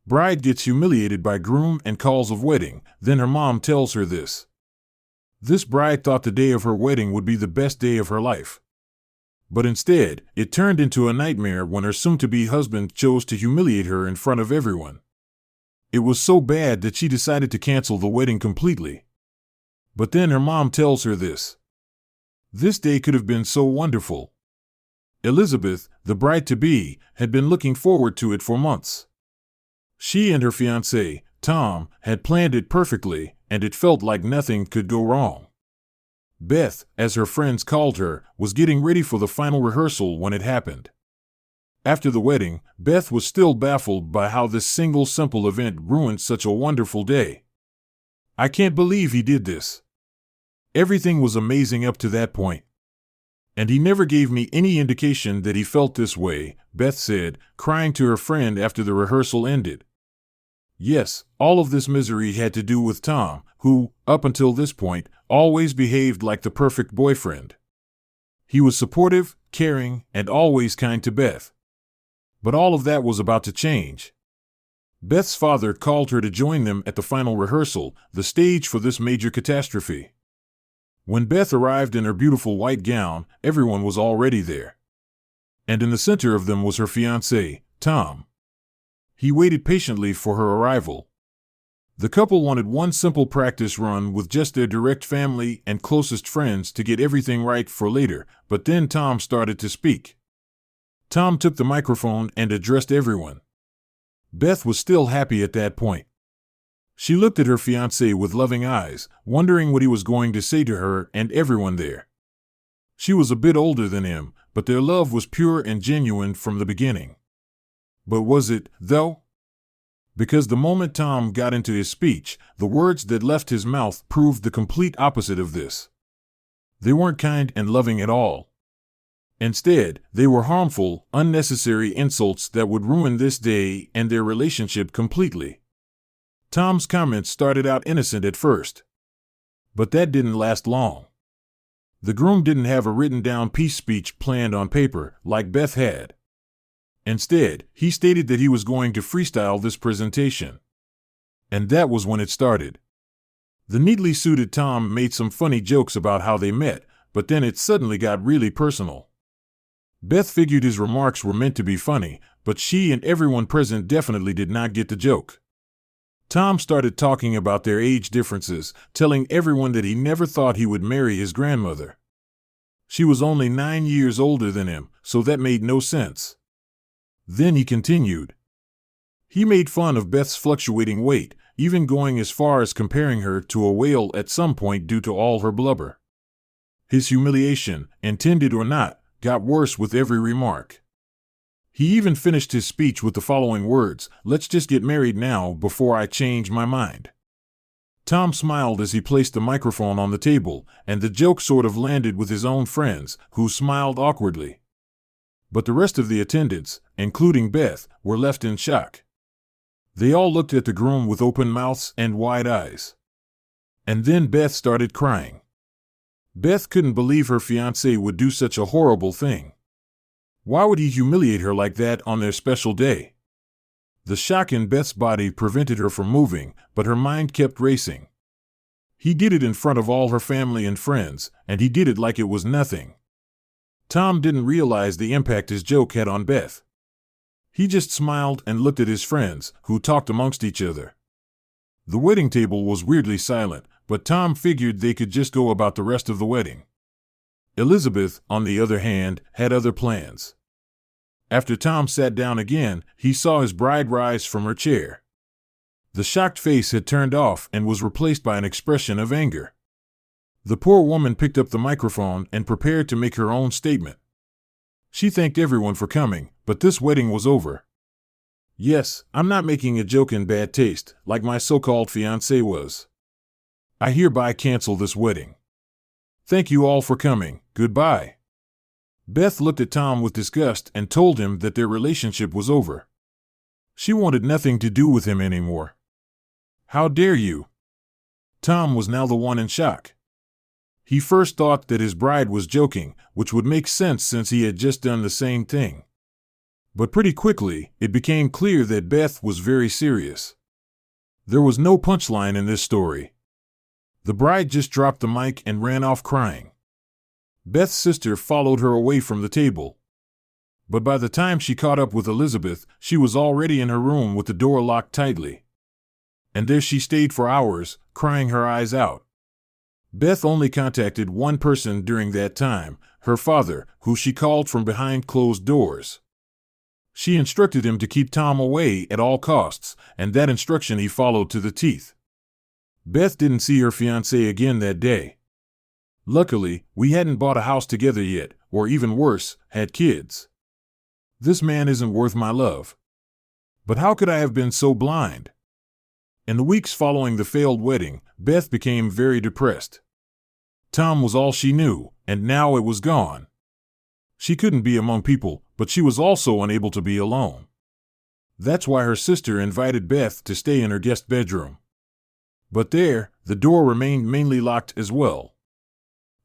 Bride gets humiliated by groom and calls of wedding, then her mom tells her this. This bride thought the day of her wedding would be the best day of her life. But instead, it turned into a nightmare when her soon-to-be husband chose to humiliate her in front of everyone. It was so bad that she decided to cancel the wedding completely. But then her mom tells her this. This day could have been so wonderful. Elizabeth, the bride-to-be, had been looking forward to it for months. She and her fiancé, Tom, had planned it perfectly, and it felt like nothing could go wrong. Beth, as her friends called her, was getting ready for the final rehearsal when it happened. After the wedding, Beth was still baffled by how this single simple event ruined such a wonderful day. I can't believe he did this. Everything was amazing up to that point. And he never gave me any indication that he felt this way, Beth said, crying to her friend after the rehearsal ended. Yes, all of this misery had to do with Tom, who, up until this point, always behaved like the perfect boyfriend. He was supportive, caring, and always kind to Beth. But all of that was about to change. Beth's father called her to join them at the final rehearsal, the stage for this major catastrophe. When Beth arrived in her beautiful white gown, everyone was already there. And in the center of them was her fiancé, Tom. He waited patiently for her arrival. The couple wanted one simple practice run with just their direct family and closest friends to get everything right for later, but then Tom started to speak. Tom took the microphone and addressed everyone. Beth was still happy at that point. She looked at her fiancé with loving eyes, wondering what he was going to say to her and everyone there. She was a bit older than him, but their love was pure and genuine from the beginning. But was it, though? Because the moment Tom got into his speech, the words that left his mouth proved the complete opposite of this. They weren't kind and loving at all. Instead, they were harmful, unnecessary insults that would ruin this day and their relationship completely. Tom's comments started out innocent at first. But that didn't last long. The groom didn't have a written-down peace speech planned on paper like Beth had. Instead, he stated that he was going to freestyle this presentation. And that was when it started. The neatly suited Tom made some funny jokes about how they met, but then it suddenly got really personal. Beth figured his remarks were meant to be funny, but she and everyone present definitely did not get the joke. Tom started talking about their age differences, telling everyone that he never thought he would marry his grandmother. She was only 9 years older than him, so that made no sense. Then he continued. He made fun of Beth's fluctuating weight, even going as far as comparing her to a whale at some point due to all her blubber. His humiliation, intended or not, got worse with every remark. He even finished his speech with the following words, "Let's just get married now before I change my mind." Tom smiled as he placed the microphone on the table, and the joke sort of landed with his own friends, who smiled awkwardly. But the rest of the attendants, including Beth, were left in shock. They all looked at the groom with open mouths and wide eyes. And then Beth started crying. Beth couldn't believe her fiancé would do such a horrible thing. Why would he humiliate her like that on their special day? The shock in Beth's body prevented her from moving, but her mind kept racing. He did it in front of all her family and friends, and he did it like it was nothing. Tom didn't realize the impact his joke had on Beth. He just smiled and looked at his friends, who talked amongst each other. The wedding table was weirdly silent, but Tom figured they could just go about the rest of the wedding. Elizabeth, on the other hand, had other plans. After Tom sat down again, he saw his bride rise from her chair. The shocked face had turned off and was replaced by an expression of anger. The poor woman picked up the microphone and prepared to make her own statement. She thanked everyone for coming, but this wedding was over. Yes, I'm not making a joke in bad taste, like my so-called fiancé was. I hereby cancel this wedding. Thank you all for coming, goodbye. Beth looked at Tom with disgust and told him that their relationship was over. She wanted nothing to do with him anymore. How dare you? Tom was now the one in shock. He first thought that his bride was joking, which would make sense since he had just done the same thing. But pretty quickly, it became clear that Beth was very serious. There was no punchline in this story. The bride just dropped the mic and ran off crying. Beth's sister followed her away from the table. But by the time she caught up with Elizabeth, she was already in her room with the door locked tightly. And there she stayed for hours, crying her eyes out. Beth only contacted one person during that time, her father, who she called from behind closed doors. She instructed him to keep Tom away at all costs, and that instruction he followed to the teeth. Beth didn't see her fiancé again that day. Luckily, we hadn't bought a house together yet, or even worse, had kids. This man isn't worth my love. But how could I have been so blind? In the weeks following the failed wedding, Beth became very depressed. Tom was all she knew, and now it was gone. She couldn't be among people, but she was also unable to be alone. That's why her sister invited Beth to stay in her guest bedroom. But there, the door remained mainly locked as well.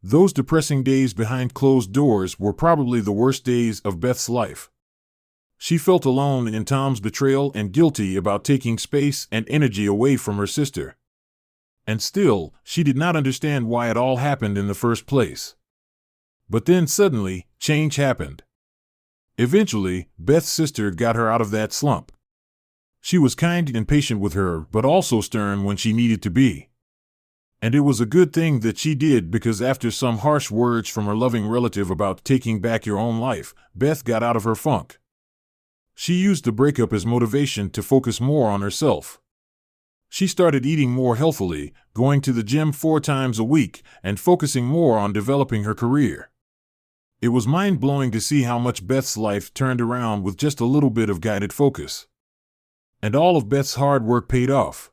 Those depressing days behind closed doors were probably the worst days of Beth's life. She felt alone in Tom's betrayal and guilty about taking space and energy away from her sister. And still, she did not understand why it all happened in the first place. But then suddenly, change happened. Eventually, Beth's sister got her out of that slump. She was kind and patient with her, but also stern when she needed to be. And it was a good thing that she did, because after some harsh words from her loving relative about taking back your own life, Beth got out of her funk. She used the breakup as motivation to focus more on herself. She started eating more healthily, going to the gym 4 times a week, and focusing more on developing her career. It was mind-blowing to see how much Beth's life turned around with just a little bit of guided focus. And all of Beth's hard work paid off.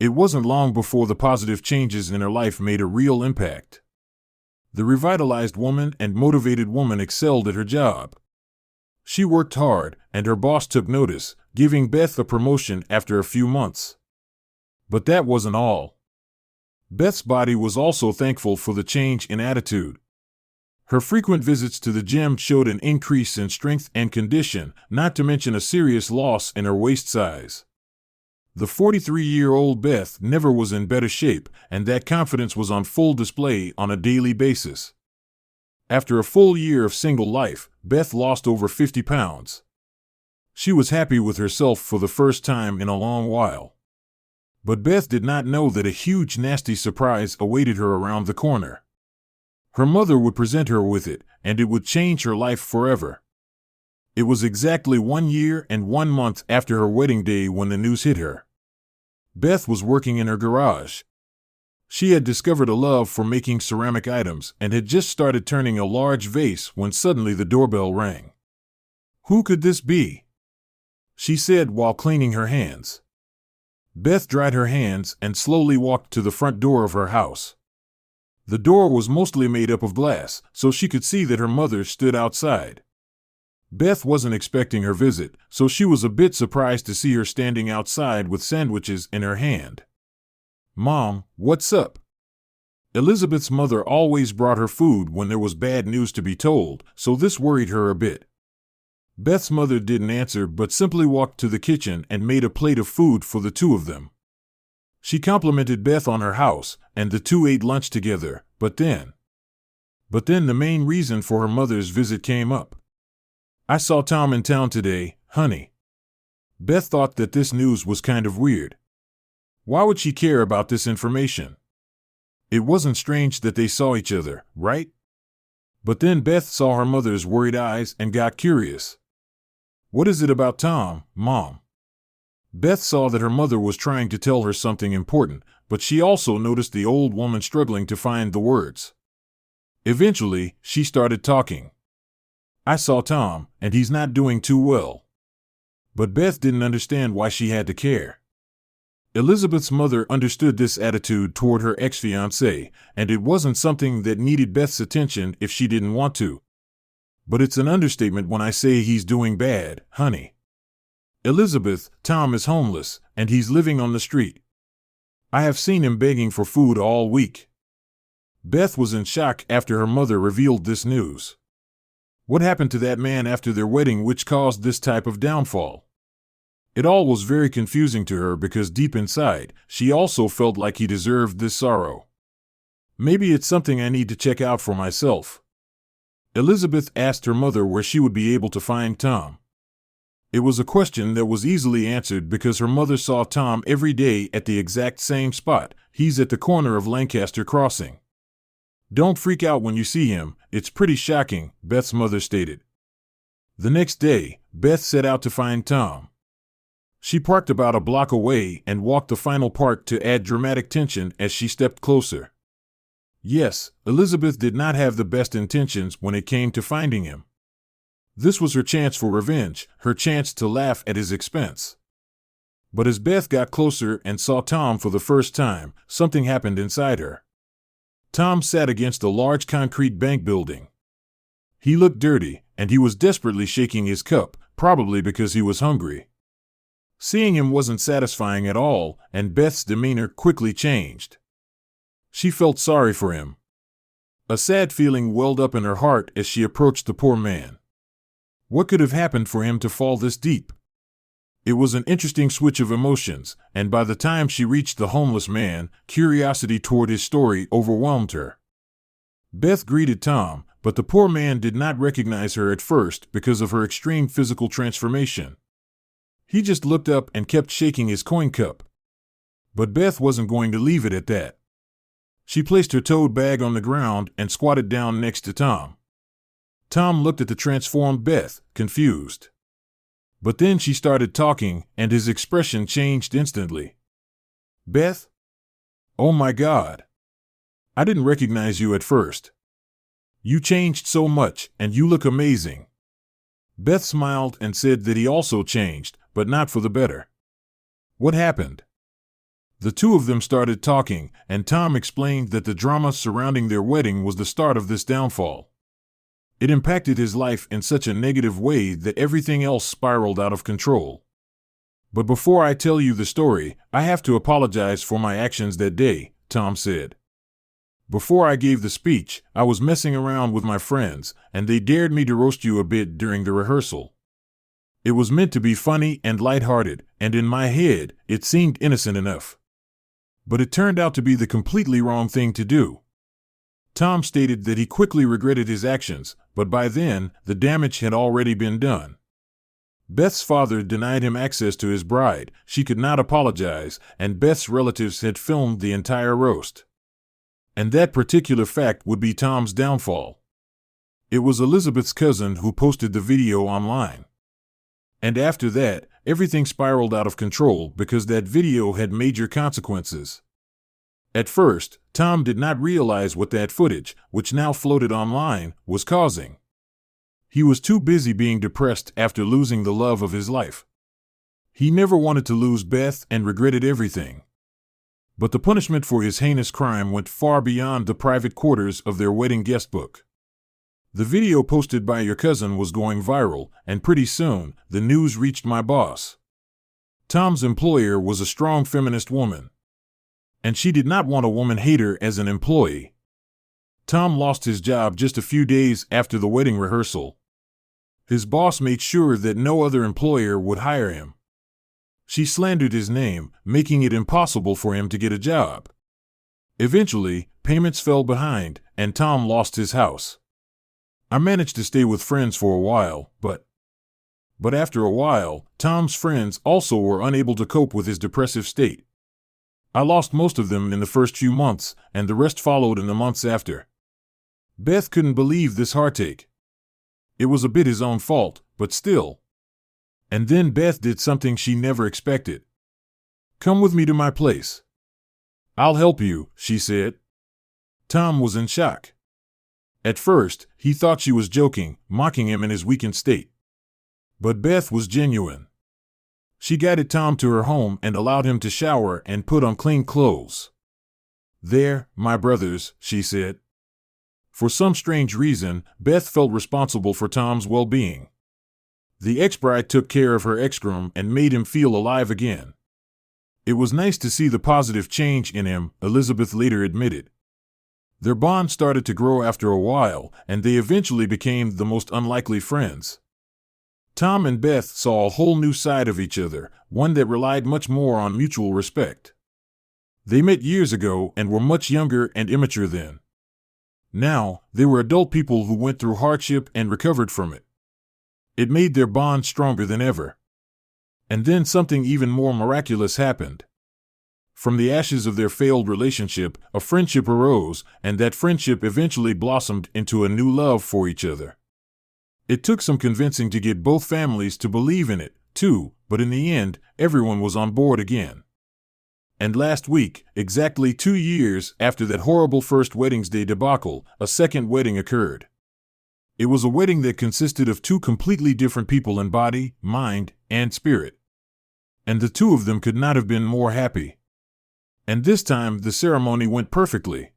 It wasn't long before the positive changes in her life made a real impact. The revitalized woman and motivated woman excelled at her job. She worked hard, and her boss took notice, giving Beth a promotion after a few months. But that wasn't all. Beth's body was also thankful for the change in attitude. Her frequent visits to the gym showed an increase in strength and condition, not to mention a serious loss in her waist size. The 43-year-old Beth never was in better shape, and that confidence was on full display on a daily basis. After a full year of single life, Beth lost over 50 pounds. She was happy with herself for the first time in a long while. But Beth did not know that a huge nasty surprise awaited her around the corner. Her mother would present her with it, and it would change her life forever. It was exactly 1 year and 1 month after her wedding day when the news hit her. Beth was working in her garage. She had discovered a love for making ceramic items and had just started turning a large vase when suddenly the doorbell rang. "Who could this be?" she said while cleaning her hands. Beth dried her hands and slowly walked to the front door of her house. The door was mostly made up of glass, so she could see that her mother stood outside. Beth wasn't expecting her visit, so she was a bit surprised to see her standing outside with sandwiches in her hand. "Mom, what's up?" Elizabeth's mother always brought her food when there was bad news to be told, so this worried her a bit. Beth's mother didn't answer but simply walked to the kitchen and made a plate of food for the two of them. She complimented Beth on her house, and the two ate lunch together, but then the main reason for her mother's visit came up. "I saw Tom in town today, honey." Beth thought that this news was kind of weird. Why would she care about this information? It wasn't strange that they saw each other, right? But then Beth saw her mother's worried eyes and got curious. "What is it about Tom, Mom?" Beth saw that her mother was trying to tell her something important, but she also noticed the old woman struggling to find the words. Eventually, she started talking. "I saw Tom, and he's not doing too well." But Beth didn't understand why she had to care. Elizabeth's mother understood this attitude toward her ex-fiancé, and it wasn't something that needed Beth's attention if she didn't want to. "But it's an understatement when I say he's doing bad, honey. Elizabeth, Tom is homeless, and he's living on the street. I have seen him begging for food all week." Beth was in shock after her mother revealed this news. What happened to that man after their wedding which caused this type of downfall? It all was very confusing to her because deep inside, she also felt like he deserved this sorrow. Maybe it's something I need to check out for myself. Elizabeth asked her mother where she would be able to find Tom. It was a question that was easily answered because her mother saw Tom every day at the exact same spot. He's at the corner of Lancaster Crossing. Don't freak out when you see him, it's pretty shocking, Beth's mother stated. The next day, Beth set out to find Tom. She parked about a block away and walked the final part to add dramatic tension as she stepped closer. Yes, Elizabeth did not have the best intentions when it came to finding him. This was her chance for revenge, her chance to laugh at his expense. But as Beth got closer and saw Tom for the first time, something happened inside her. Tom sat against a large concrete bank building. He looked dirty, and he was desperately shaking his cup, probably because he was hungry. Seeing him wasn't satisfying at all, and Beth's demeanor quickly changed. She felt sorry for him. A sad feeling welled up in her heart as she approached the poor man. What could have happened for him to fall this deep? It was an interesting switch of emotions, and by the time she reached the homeless man, curiosity toward his story overwhelmed her. Beth greeted Tom, but the poor man did not recognize her at first because of her extreme physical transformation. He just looked up and kept shaking his coin cup. But Beth wasn't going to leave it at that. She placed her tote bag on the ground and squatted down next to Tom. Tom looked at the transformed Beth, confused. But then she started talking, and his expression changed instantly. Beth? Oh my God. I didn't recognize you at first. You changed so much, and you look amazing. Beth smiled and said that he also changed, but not for the better. What happened? The two of them started talking, and Tom explained that the drama surrounding their wedding was the start of this downfall. It impacted his life in such a negative way that everything else spiraled out of control. But before I tell you the story, I have to apologize for my actions that day, Tom said. Before I gave the speech, I was messing around with my friends, and they dared me to roast you a bit during the rehearsal. It was meant to be funny and lighthearted, and in my head, it seemed innocent enough. But it turned out to be the completely wrong thing to do. Tom stated that he quickly regretted his actions, but by then, the damage had already been done. Beth's father denied him access to his bride, she could not apologize, and Beth's relatives had filmed the entire roast. And that particular fact would be Tom's downfall. It was Elizabeth's cousin who posted the video online. And after that, everything spiraled out of control because that video had major consequences. At first, Tom did not realize what that footage, which now floated online, was causing. He was too busy being depressed after losing the love of his life. He never wanted to lose Beth and regretted everything. But the punishment for his heinous crime went far beyond the private quarters of their wedding guestbook. The video posted by your cousin was going viral, and pretty soon, the news reached my boss. Tom's employer was a strong feminist woman. And she did not want a woman hater as an employee. Tom lost his job just a few days after the wedding rehearsal. His boss made sure that no other employer would hire him. She slandered his name, making it impossible for him to get a job. Eventually, payments fell behind, and Tom lost his house. I managed to stay with friends for a while, but after a while, Tom's friends also were unable to cope with his depressive state. I lost most of them in the first few months, and the rest followed in the months after. Beth couldn't believe this heartache. It was a bit his own fault, but still. And then Beth did something she never expected. Come with me to my place. I'll help you, she said. Tom was in shock. At first, he thought she was joking, mocking him in his weakened state. But Beth was genuine. She guided Tom to her home and allowed him to shower and put on clean clothes. There, my brothers, she said. For some strange reason, Beth felt responsible for Tom's well-being. The ex-bride took care of her ex-groom and made him feel alive again. It was nice to see the positive change in him, Elizabeth later admitted. Their bond started to grow after a while, and they eventually became the most unlikely friends. Tom and Beth saw a whole new side of each other, one that relied much more on mutual respect. They met years ago and were much younger and immature then. Now, they were adult people who went through hardship and recovered from it. It made their bond stronger than ever. And then something even more miraculous happened. From the ashes of their failed relationship, a friendship arose, and that friendship eventually blossomed into a new love for each other. It took some convincing to get both families to believe in it, too, but in the end, everyone was on board again. And last week, exactly 2 years after that horrible first wedding's day debacle, a second wedding occurred. It was a wedding that consisted of two completely different people in body, mind, and spirit. And the two of them could not have been more happy. And this time, the ceremony went perfectly.